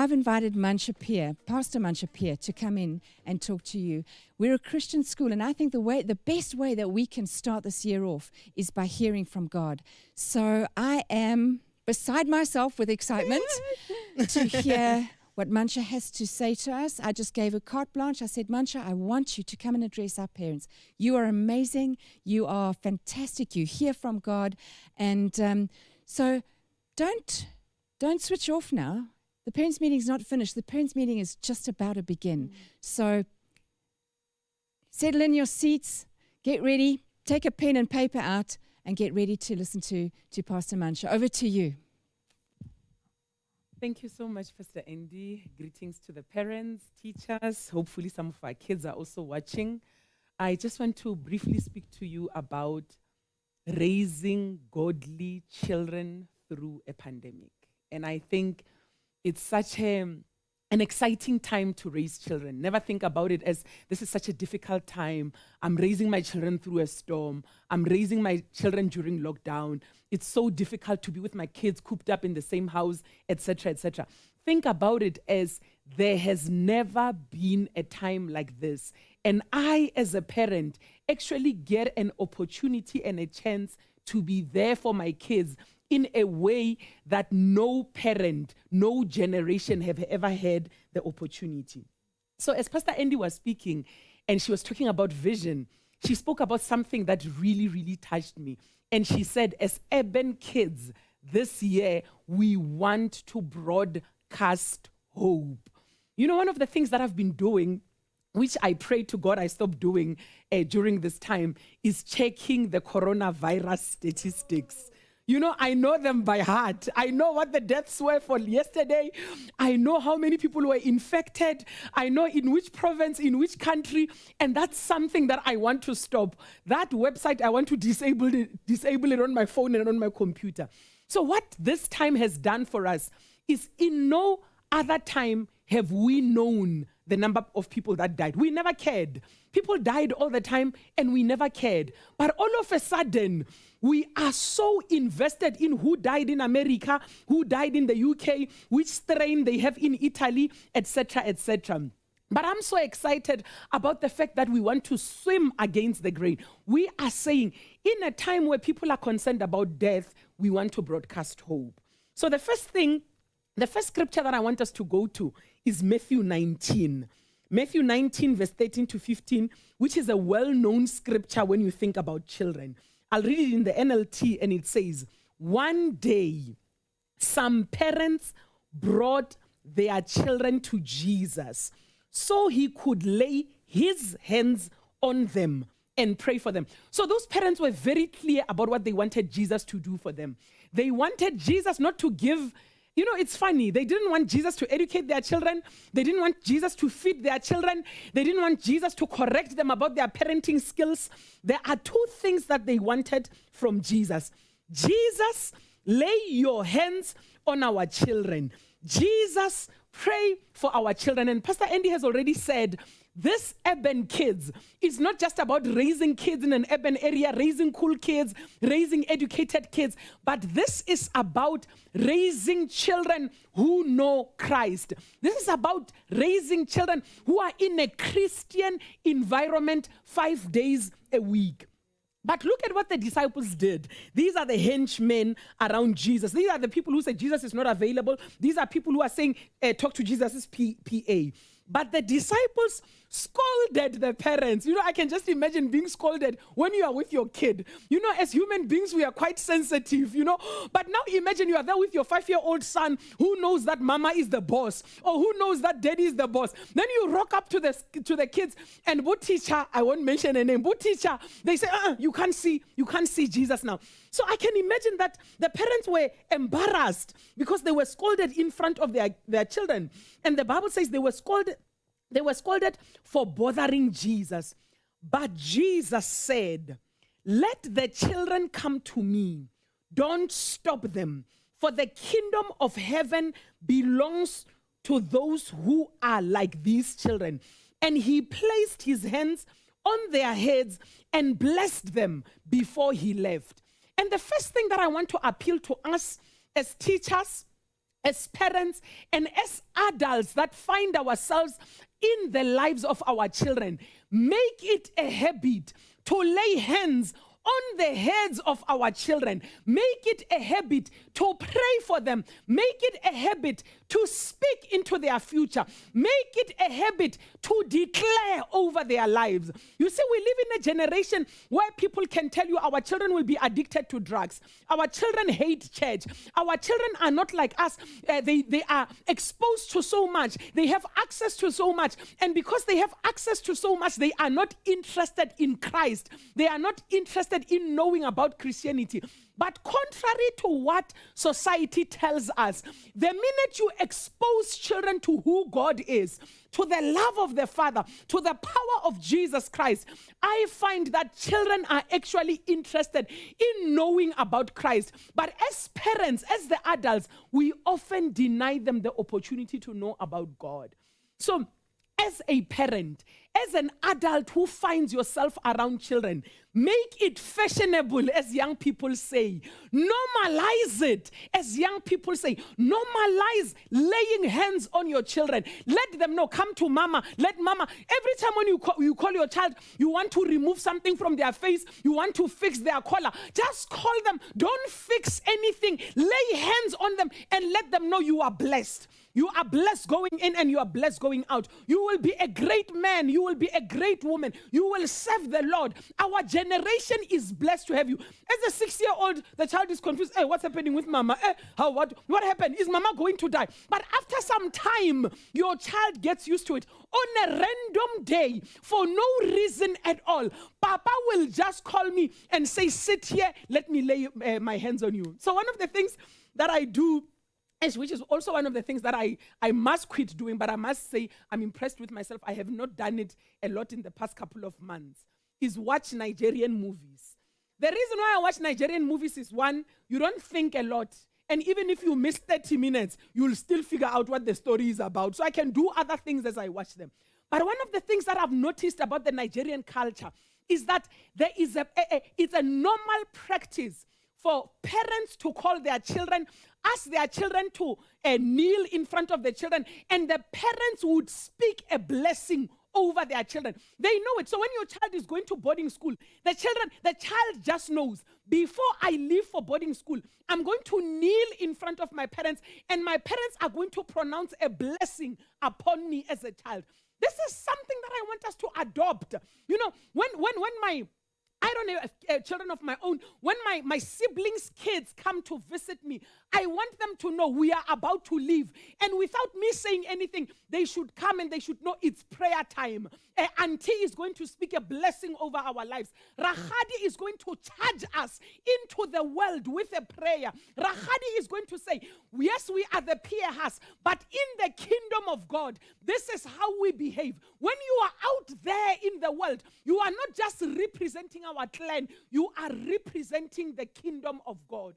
I've invited Mantsha Pheeha, Pastor Mantsha Pheeha, to come in and talk to you. We're a Christian school, and I think the best way that we can start this year off is by hearing from God. So I am beside myself with excitement to hear what Mantsha has to say to us. I just gave a carte blanche. I said, Mantsha, I want you to come and address our parents. You are amazing. You are fantastic. You hear from God. And so don't switch off now. The parents' meeting is not finished. The parents' meeting is just about to begin. So settle in your seats, get ready, take a pen and paper out, and get ready to listen to Pastor Mantsha. Over to you. Thank you so much, Pastor Andy. Greetings to the parents, teachers. Hopefully some of our kids are also watching. I just want to briefly speak to you about raising godly children through a pandemic. And I think it's such an exciting time to raise children. Never think about it as this is such a difficult time. I'm raising my children through a storm. I'm raising my children during lockdown. It's so difficult to be with my kids cooped up in the same house, etc., etc. Think about it as there has never been a time like this. And I, as a parent, actually get an opportunity and a chance to be there for my kids in a way that no parent, no generation have ever had the opportunity. So as Pastor Andy was speaking, and she was talking about vision, she spoke about something that really, really touched me. And she said, as urban kids, this year, we want to broadcast hope. You know, one of the things that I've been doing, which I pray to God I stop doing during this time, is checking the coronavirus statistics. You know, I know them by heart. I know what the deaths were for yesterday. I know how many people were infected. I know in which province, in which country. And that's something that I want to stop. That website, I want to disable it on my phone and on my computer. So what this time has done for us is in no other time have we known the number of people that died. We never cared. People died all the time and we never cared. But all of a sudden, we are so invested in who died in America, who died in the UK, which strain they have in Italy, etc., etc. But I'm so excited about the fact that we want to swim against the grain. We are saying, in a time where people are concerned about death, we want to broadcast hope. So the first scripture that I want us to go to is Matthew 19. Matthew 19, verse 13 to 15, which is a well-known scripture when you think about children. I'll read it in the NLT, and it says, one day, some parents brought their children to Jesus so he could lay his hands on them and pray for them. So those parents were very clear about what they wanted Jesus to do for them. They wanted Jesus not to give. You know, it's funny. They didn't want Jesus to educate their children. They didn't want Jesus to feed their children. They didn't want Jesus to correct them about their parenting skills. There are two things that they wanted from Jesus. Jesus, lay your hands on our children. Jesus, pray for our children. And Pastor Andy has already said, this urban kids is not just about raising kids in an urban area, raising cool kids, raising educated kids, but this is about raising children who know Christ. This is about raising children who are in a Christian environment 5 days a week. But look at what the disciples did. These are the henchmen around Jesus. These are the people who say Jesus is not available. These are people who are saying, talk to Jesus' PA. But the disciples scolded the parents. You know, I can just imagine being scolded when you are with your kid. You know, as human beings, we are quite sensitive, you know. But now imagine you are there with your 5-year-old son who knows that mama is the boss or who knows that daddy is the boss. Then you rock up to the kids and both teacher, I won't mention a name, both teacher, they say, you can't see Jesus now. So I can imagine that the parents were embarrassed because they were scolded in front of their children. And the Bible says they were scolded for bothering Jesus. But Jesus said, let the children come to me. Don't stop them. For the kingdom of heaven belongs to those who are like these children. And he placed his hands on their heads and blessed them before he left. And the first thing that I want to appeal to us as teachers, as parents and as adults that find ourselves in the lives of our children, make it a habit to lay hands on the heads of our children. Make it a habit to pray for them. Make it a habit to speak into their future. Make it a habit to declare over their lives. You see, we live in a generation where people can tell you our children will be addicted to drugs. Our children hate church. Our children are not like us. They are exposed to so much. They have access to so much. And because they have access to so much, they are not interested in Christ. They are not interested in knowing about Christianity. But contrary to what society tells us, the minute you expose children to who God is, to the love of the Father, to the power of Jesus Christ, I find that children are actually interested in knowing about Christ. But as parents, as the adults, we often deny them the opportunity to know about God. So, as a parent, as an adult who finds yourself around children, make it fashionable, as young people say. Normalize it, as young people say. Normalize laying hands on your children. Let them know, come to mama. Let mama, every time when you call your child, you want to remove something from their face, you want to fix their collar, just call them. Don't fix anything. Lay hands on them and let them know you are blessed. You are blessed going in and you are blessed going out. You will be a great man. You will be a great woman. You will serve the Lord. Our generation is blessed to have you. As a 6-year-old, the child is confused. Hey, what's happening with mama? What happened? Is mama going to die? But after some time, your child gets used to it. On a random day, for no reason at all, Papa will just call me and say, sit here, let me lay my hands on you. So one of the things that I do, which is also one of the things that I must quit doing, but I must say I'm impressed with myself. I have not done it a lot in the past couple of months, is watch Nigerian movies. The reason why I watch Nigerian movies is, one, you don't think a lot. And even if you miss 30 minutes, you'll still figure out what the story is about. So I can do other things as I watch them. But one of the things that I've noticed about the Nigerian culture is that there is it's a normal practice for parents to call their children, ask their children to kneel in front of the children, and the parents would speak a blessing over their children. They know it. So when your child is going to boarding school, the child just knows, before I leave for boarding school, I'm going to kneel in front of my parents, and my parents are going to pronounce a blessing upon me as a child. This is something that I want us to adopt. You know, when I don't have children of my own. When my siblings' kids come to visit me, I want them to know we are about to leave. And without me saying anything, they should come and they should know it's prayer time. Auntie is going to speak a blessing over our lives. Rahadi is going to charge us into the world with a prayer. Rahadi is going to say, yes, we are the Pheehas, but in the kingdom of God, this is how we behave. When you are out there in the world, you are not just representing our clan, you are representing the kingdom of God.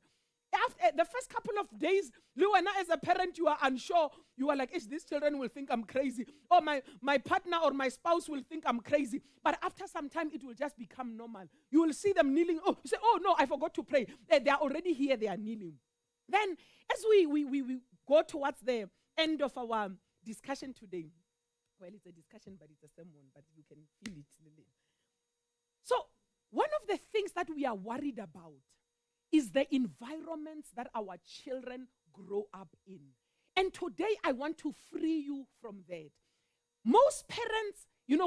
After the first couple of days, Luana, as a parent, you are unsure. You are like, these children will think I'm crazy. Or my partner or my spouse will think I'm crazy. But after some time, it will just become normal. You will see them kneeling. Oh, you say, oh no, I forgot to pray. They are already here. They are kneeling. Then, as we go towards the end of our discussion today, well, it's a discussion, but it's a sermon, but you can feel it. So, one of the things that we are worried about is the environments that our children grow up in. And today I want to free you from that. Most parents,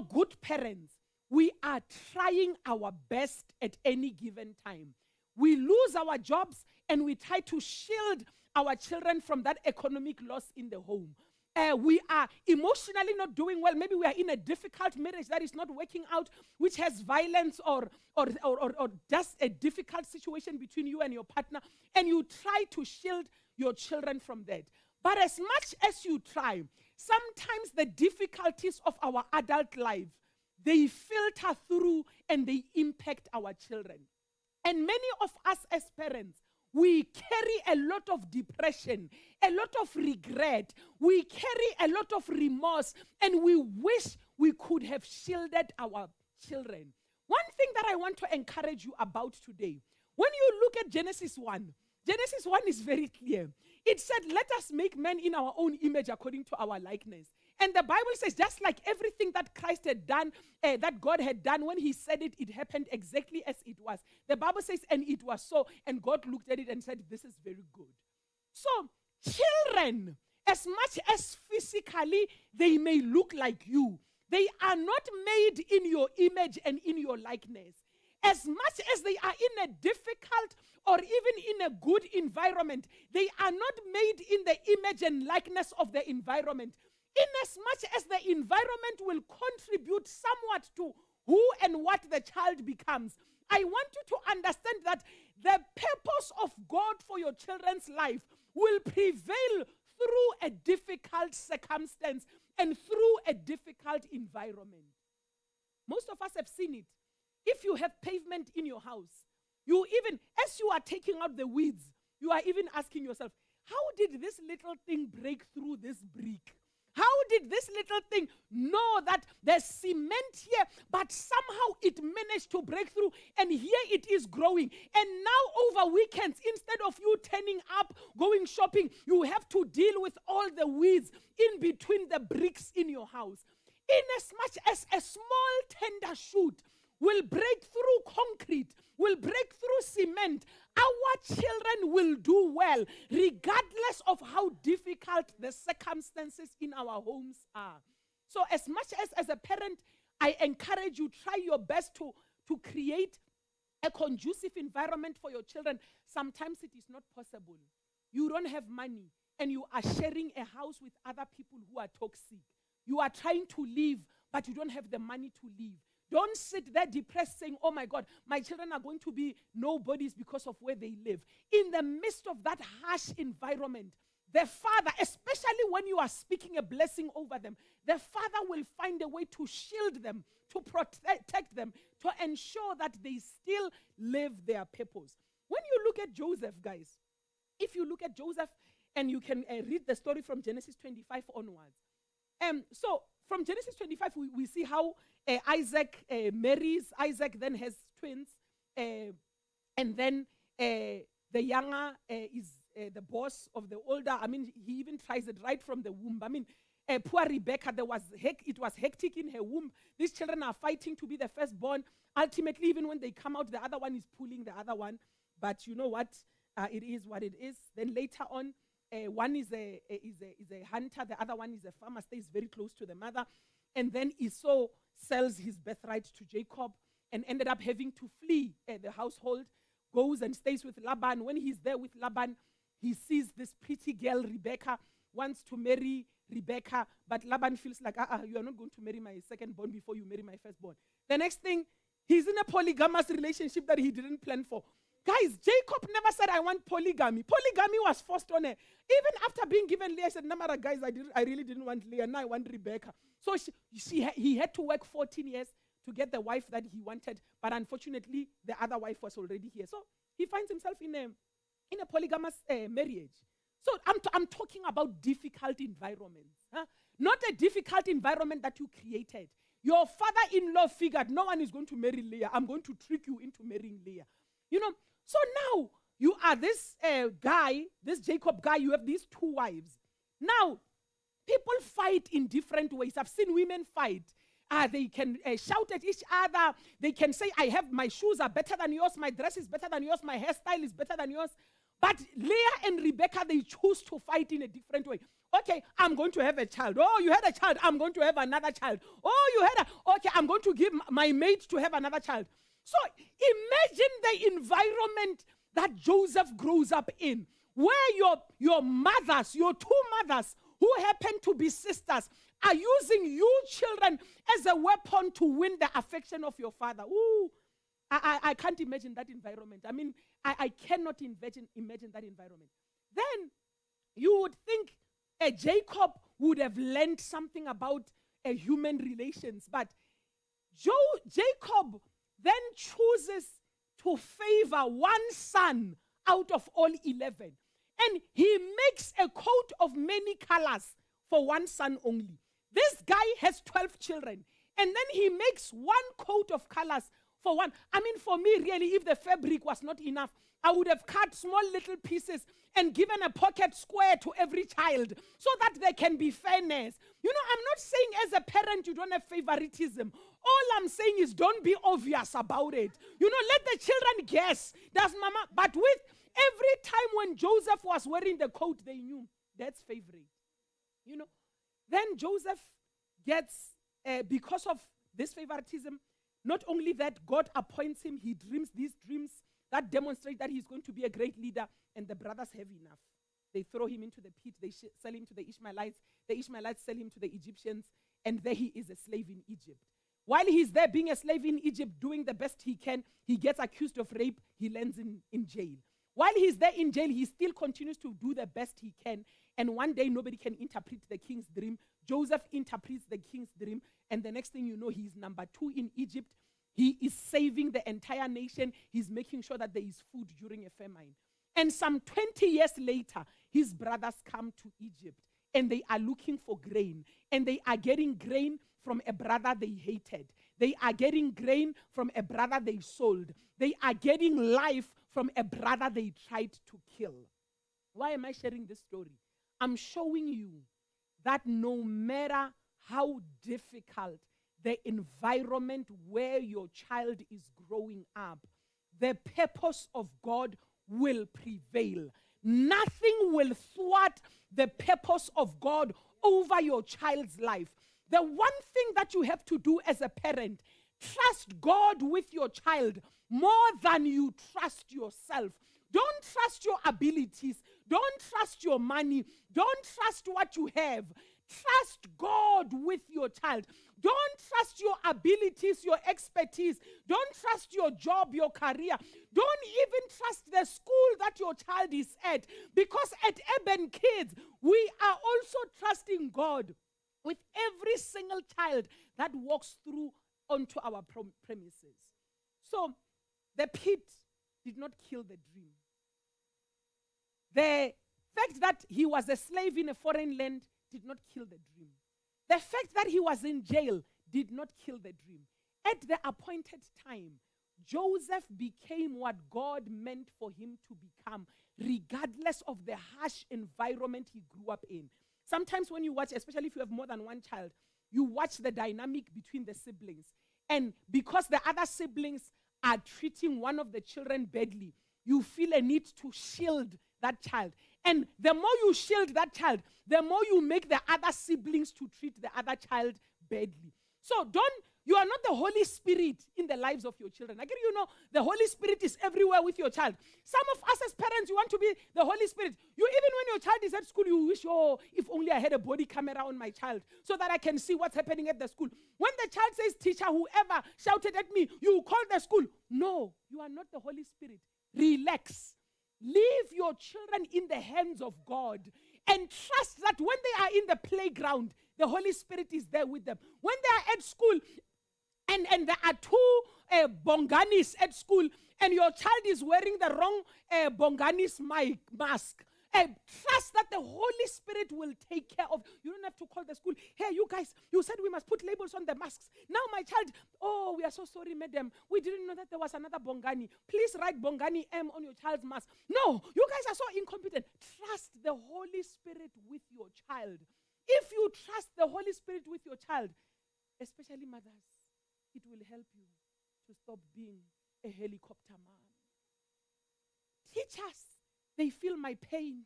good parents, we are trying our best at any given time. We lose our jobs and we try to shield our children from that economic loss in the home. We are emotionally not doing well. Maybe we are in a difficult marriage that is not working out, which has violence or just a difficult situation between you and your partner, and you try to shield your children from that. But as much as you try, sometimes the difficulties of our adult life, they filter through and they impact our children. And many of us as parents, we carry a lot of depression, a lot of regret. We carry a lot of remorse, and we wish we could have shielded our children. One thing that I want to encourage you about today, when you look at Genesis 1 is very clear. it said, let us make man in our own image according to our likeness. And the Bible says, just like everything that Christ had done, that God had done, when he said it, it happened exactly as it was. The Bible says, and it was so. And God looked at it and said, this is very good. So, children, as much as physically they may look like you, they are not made in your image and in your likeness. As much as they are in a difficult or even in a good environment, they are not made in the image and likeness of the environment. In as much as the environment will contribute somewhat to who and what the child becomes, I want you to understand that the purpose of God for your children's life will prevail through a difficult circumstance and through a difficult environment. Most of us have seen it. If you have pavement in your house, you even, as you are taking out the weeds, you are even asking yourself, how did this little thing break through this brick? How did this little thing know that there's cement here, but somehow it managed to break through, and here it is growing. And now over weekends, instead of you turning up, going shopping, you have to deal with all the weeds in between the bricks in your house. In as much as a small tender shoot will break through concrete, will break through cement, our children will do well, regardless of how difficult the circumstances in our homes are. So as much as a parent, I encourage you, try your best to create a conducive environment for your children. Sometimes it is not possible. You don't have money, and you are sharing a house with other people who are toxic. You are trying to live, but you don't have the money to live. Don't sit there depressed saying, oh my God, my children are going to be nobodies because of where they live. In the midst of that harsh environment, the father, especially when you are speaking a blessing over them, the father will find a way to shield them, to protect them, to ensure that they still live their purpose. When you look at Joseph, guys, if you look at Joseph, and you can read the story from Genesis 25 onwards. So from Genesis 25, we see how Isaac marries. Isaac then has twins. And then the younger is the boss of the older. I mean, he even tries it right from the womb. I mean, poor Rebecca, it was hectic in her womb. These children are fighting to be the firstborn. Ultimately, even when they come out, the other one is pulling the other one. But you know what? It is what it is. Then later on, one is a hunter, the other one is a farmer, stays very close to the mother. And then Esau sells his birthright to Jacob and ended up having to flee the household, goes and stays with Laban. When he's there with Laban, he sees this pretty girl, Rebecca, wants to marry Rebecca, but Laban feels like, you are not going to marry my secondborn before you marry my firstborn. The next thing, he's in a polygamous relationship that he didn't plan for. Guys, Jacob never said, I want polygamy. Polygamy was forced on her. Even after being given Leah, he said, no matter, guys, I really didn't want Leah. Now I want Rebecca. So he had to work 14 years to get the wife that he wanted. But unfortunately, the other wife was already here. So he finds himself in a polygamous marriage. So I'm talking about difficult environments. Huh? Not a difficult environment that you created. Your father-in-law figured, no one is going to marry Leah. I'm going to trick you into marrying Leah. You know, so now you are this guy, this Jacob guy, you have these two wives. Now, people fight in different ways. I've seen women fight. They can shout at each other. They can say, my shoes are better than yours, my dress is better than yours, my hairstyle is better than yours. But Leah and Rebecca, they choose to fight in a different way. Okay, I'm going to have a child. Oh, you had a child. I'm going to have another child. Oh, okay, I'm going to give my mate to have another child. So imagine the environment that Joseph grows up in, where your mothers, your two mothers, who happen to be sisters, are using you children as a weapon to win the affection of your father. Ooh, I can't imagine that environment. I mean, I cannot imagine that environment. Then you would think Jacob would have learned something about human relations, but Jacob then chooses to favor one son out of all 11. And he makes a coat of many colors for one son only. This guy has 12 children. And then he makes one coat of colors for one. I mean, for me, really, if the fabric was not enough, I would have cut small little pieces and given a pocket square to every child so that there can be fairness. You know, I'm not saying as a parent you don't have favoritism. All I'm saying is don't be obvious about it. You know, let the children guess. Does mama? But with every time when Joseph was wearing the coat, they knew that's favorite. You know, then Joseph gets, because of this favoritism, not only that, God appoints him, he dreams these dreams that demonstrate that he's going to be a great leader, and the brothers have enough. They throw him into the pit, they sell him to the Ishmaelites sell him to the Egyptians, and there he is a slave in Egypt. While he's there being a slave in Egypt, doing the best he can, he gets accused of rape, he lands in jail. While he's there in jail, he still continues to do the best he can, and one day nobody can interpret the king's dream. Joseph interprets the king's dream, and the next thing you know, he's number 2 in Egypt. He is saving the entire nation. He's making sure that there is food during a famine. And some 20 years later, his brothers come to Egypt, and they are looking for grain, and they are getting grain from a brother they hated. They are getting grain from a brother they sold. They are getting life from a brother they tried to kill. Why am I sharing this story? I'm showing you that no matter how difficult the environment where your child is growing up, the purpose of God will prevail. Nothing will thwart the purpose of God over your child's life. The one thing that you have to do as a parent, trust God with your child more than you trust yourself. Don't trust your abilities. Don't trust your money. Don't trust what you have. Trust God with your child. Don't trust your abilities, your expertise. Don't trust your job, your career. Don't even trust the school that your child is at. Because at Urban Kids, we are also trusting God with every single child that walks through onto our premises. So the pit did not kill the dream. The fact that he was a slave in a foreign land did not kill the dream. The fact that he was in jail did not kill the dream. At the appointed time, Joseph became what God meant for him to become, regardless of the harsh environment he grew up in. Sometimes when you watch, especially if you have more than one child, you watch the dynamic between the siblings. And because the other siblings are treating one of the children badly, you feel a need to shield that child. And the more you shield that child, the more you make the other siblings to treat the other child badly. So you are not the Holy Spirit in the lives of your children. Again, you know, the Holy Spirit is everywhere with your child. Some of us as parents, you want to be the Holy Spirit. Even when your child is at school, you wish, if only I had a body camera on my child so that I can see what's happening at the school. When the child says, teacher, whoever shouted at me, you call the school. No, you are not the Holy Spirit. Relax. Leave your children in the hands of God and trust that when they are in the playground, the Holy Spirit is there with them. When they are at school and there are 2 bonganis at school and your child is wearing the wrong bonganis mask, trust that the Holy Spirit will take care of. You don't have to call the school. Hey, you guys, you said we must put labels on the masks. Now my child, we are so sorry, madam. We didn't know that there was another bongani. Please write bongani M on your child's mask. No, you guys are so incompetent. Trust the Holy Spirit with your child. If you trust the Holy Spirit with your child, especially mothers, it will help you to stop being a helicopter mom. Teachers, they feel my pain.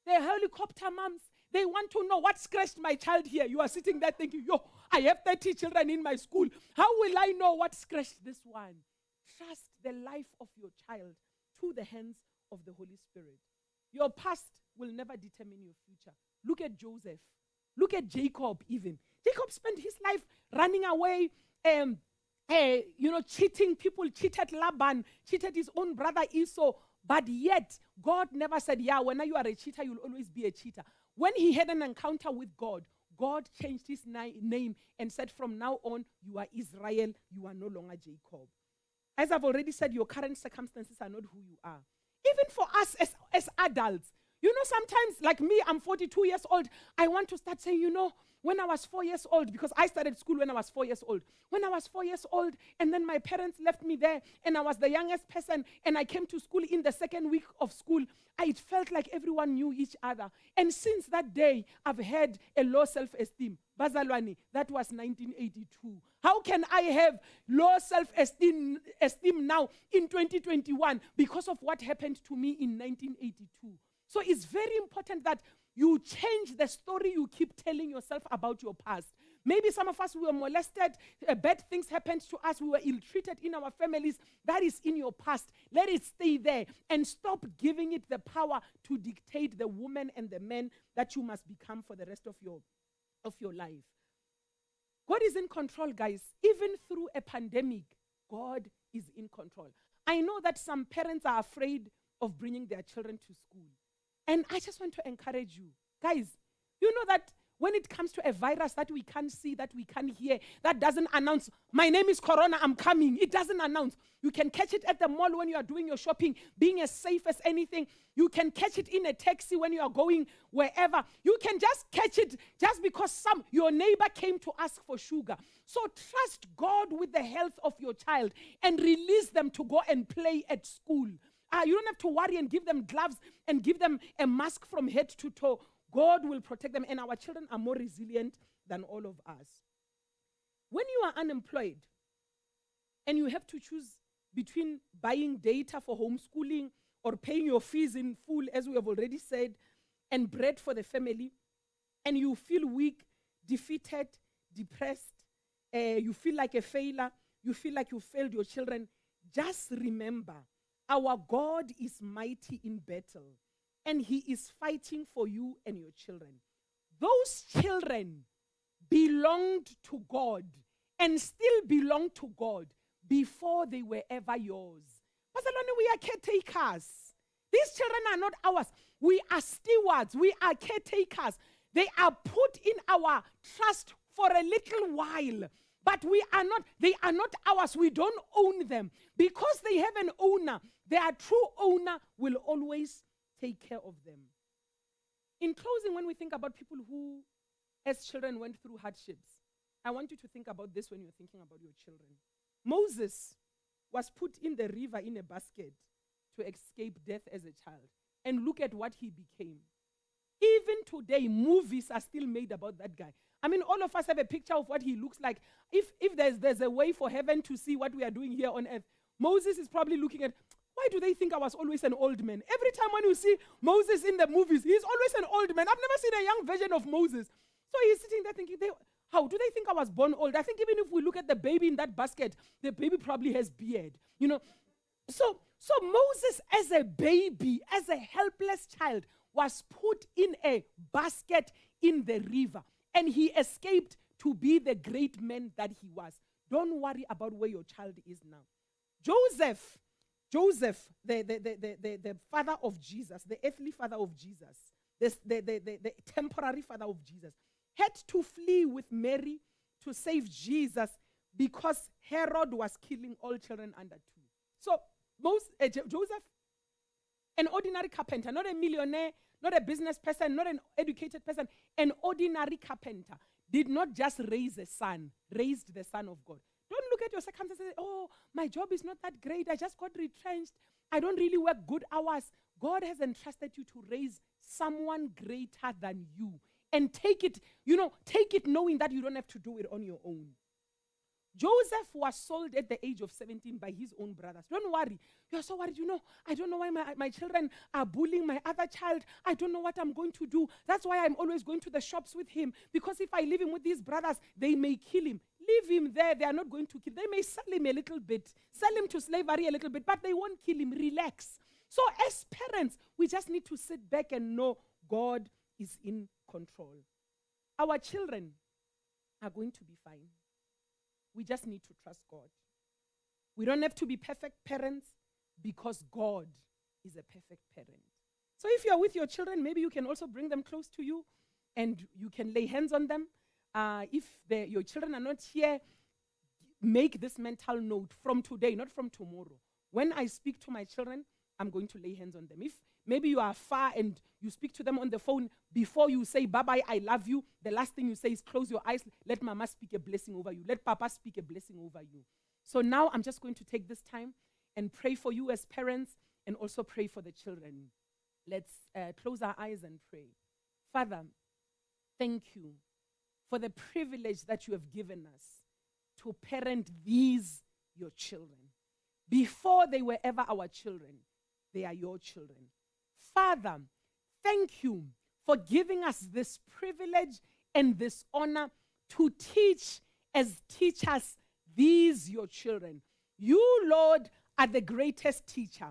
They're helicopter moms. They want to know what scratched my child here. You are sitting there thinking, I have 30 children in my school. How will I know what scratched this one? Trust the life of your child to the hands of the Holy Spirit. Your past will never determine your future. Look at Joseph. Look at Jacob even. Jacob spent his life running away, cheating people, cheated Laban, cheated his own brother Esau. But yet, God never said, when you are a cheater, you'll always be a cheater. When he had an encounter with God, God changed his name and said, from now on, you are Israel, you are no longer Jacob. As I've already said, your current circumstances are not who you are. Even for us as adults, Sometimes, like me, I'm 42 years old. I want to start saying, when I was 4 years old, because I started school when I was 4 years old. When I was 4 years old, and then my parents left me there, and I was the youngest person, and I came to school in the second week of school. It felt like everyone knew each other. And since that day, I've had a low self-esteem. Bazalwane, that was 1982. How can I have low self-esteem now in 2021 because of what happened to me in 1982? So it's very important that you change the story you keep telling yourself about your past. Maybe some of us, we were molested, bad things happened to us, we were ill-treated in our families. That is in your past. Let it stay there and stop giving it the power to dictate the woman and the man that you must become for the rest of your life. God is in control, guys. Even through a pandemic, God is in control. I know that some parents are afraid of bringing their children to school. And I just want to encourage you, guys, you know that when it comes to a virus that we can't see, that we can't hear, that doesn't announce, my name is Corona, I'm coming. It doesn't announce. You can catch it at the mall when you are doing your shopping, being as safe as anything. You can catch it in a taxi when you are going wherever. You can just catch it just because your neighbor came to ask for sugar. So trust God with the health of your child and release them to go and play at school. You don't have to worry and give them gloves and give them a mask from head to toe. God will protect them, and our children are more resilient than all of us. When you are unemployed and you have to choose between buying data for homeschooling or paying your fees in full, as we have already said, and bread for the family, and you feel weak, defeated, depressed, you feel like a failure, you feel like you failed your children, just remember, our God is mighty in battle, and He is fighting for you and your children. Those children belonged to God and still belong to God before they were ever yours. Barcelona, we are caretakers. These children are not ours. We are stewards. We are caretakers. They are put in our trust for a little while. But they are not ours. We don't own them. Because they have an owner, their true owner will always take care of them. In closing, when we think about people who, as children, went through hardships, I want you to think about this when you're thinking about your children. Moses was put in the river in a basket to escape death as a child. And look at what he became. Even today, movies are still made about that guy. I mean, all of us have a picture of what he looks like. If there's a way for heaven to see what we are doing here on earth, Moses is probably looking at, why do they think I was always an old man? Every time when you see Moses in the movies, he's always an old man. I've never seen a young version of Moses. So he's sitting there thinking, how do they think I was born old? I think even if we look at the baby in that basket, the baby probably has beard. So Moses as a baby, as a helpless child, was put in a basket in the river. And he escaped to be the great man that he was. Don't worry about where your child is now. Joseph, the father of Jesus, the earthly father of Jesus, the temporary father of Jesus, had to flee with Mary to save Jesus because Herod was killing all children under 2. So Joseph, an ordinary carpenter, not a millionaire, not a business person, not an educated person, an ordinary carpenter, did not just raise a son, raised the Son of God. Don't look at your circumstances and say, oh, my job is not that great. I just got retrenched. I don't really work good hours. God has entrusted you to raise someone greater than you. And take it knowing that you don't have to do it on your own. Joseph was sold at the age of 17 by his own brothers. Don't worry. You're so worried. I don't know why my children are bullying my other child. I don't know what I'm going to do. That's why I'm always going to the shops with him. Because if I leave him with these brothers, they may kill him. Leave him there. They are not going to kill him. They may sell him a little bit, sell him to slavery a little bit, but they won't kill him. Relax. So as parents, we just need to sit back and know God is in control. Our children are going to be fine. We just need to trust God. We don't have to be perfect parents because God is a perfect parent. So if you're with your children, maybe you can also bring them close to you and you can lay hands on them. If your children are not here, make this mental note from today, not from tomorrow. When I speak to my children, I'm going to lay hands on them. If Maybe you are far and you speak to them on the phone. Before you say, bye-bye, I love you, the last thing you say is close your eyes. Let mama speak a blessing over you. Let papa speak a blessing over you. So now I'm just going to take this time and pray for you as parents and also pray for the children. Let's close our eyes and pray. Father, thank you for the privilege that you have given us to parent these, your children. Before they were ever our children, they are your children. Father, thank you for giving us this privilege and this honor to teach as teachers these, your children. You, Lord, are the greatest teacher.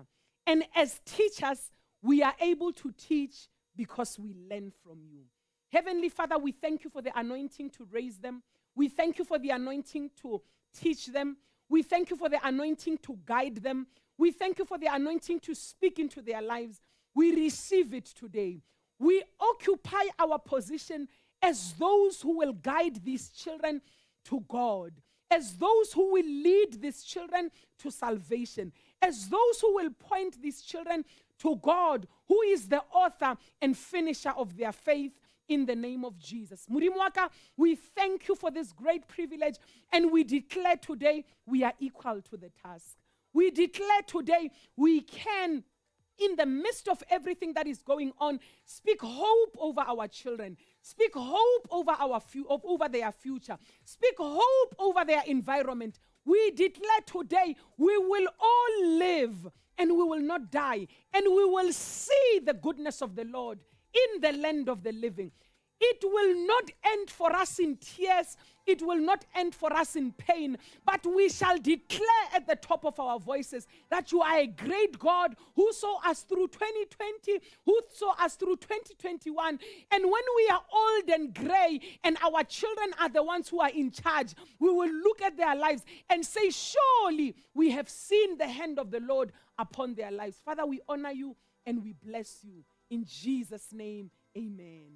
And as teachers, we are able to teach because we learn from you. Heavenly Father, we thank you for the anointing to raise them. We thank you for the anointing to teach them. We thank you for the anointing to guide them. We thank you for the anointing to speak into their lives. We receive it today. We occupy our position as those who will guide these children to God, as those who will lead these children to salvation, as those who will point these children to God, who is the author and finisher of their faith, in the name of Jesus. Murimwaka, we thank you for this great privilege, and we declare today we are equal to the task. We declare today we can, in the midst of everything that is going on, speak hope over our children. Speak hope over over their future. Speak hope over their environment. We declare today we will all live and we will not die, and we will see the goodness of the Lord in the land of the living. It will not end for us in tears. It will not end for us in pain, but we shall declare at the top of our voices that you are a great God who saw us through 2020, who saw us through 2021. And when we are old and gray and our children are the ones who are in charge, we will look at their lives and say, surely we have seen the hand of the Lord upon their lives. Father, we honor you and we bless you. In Jesus' name, amen.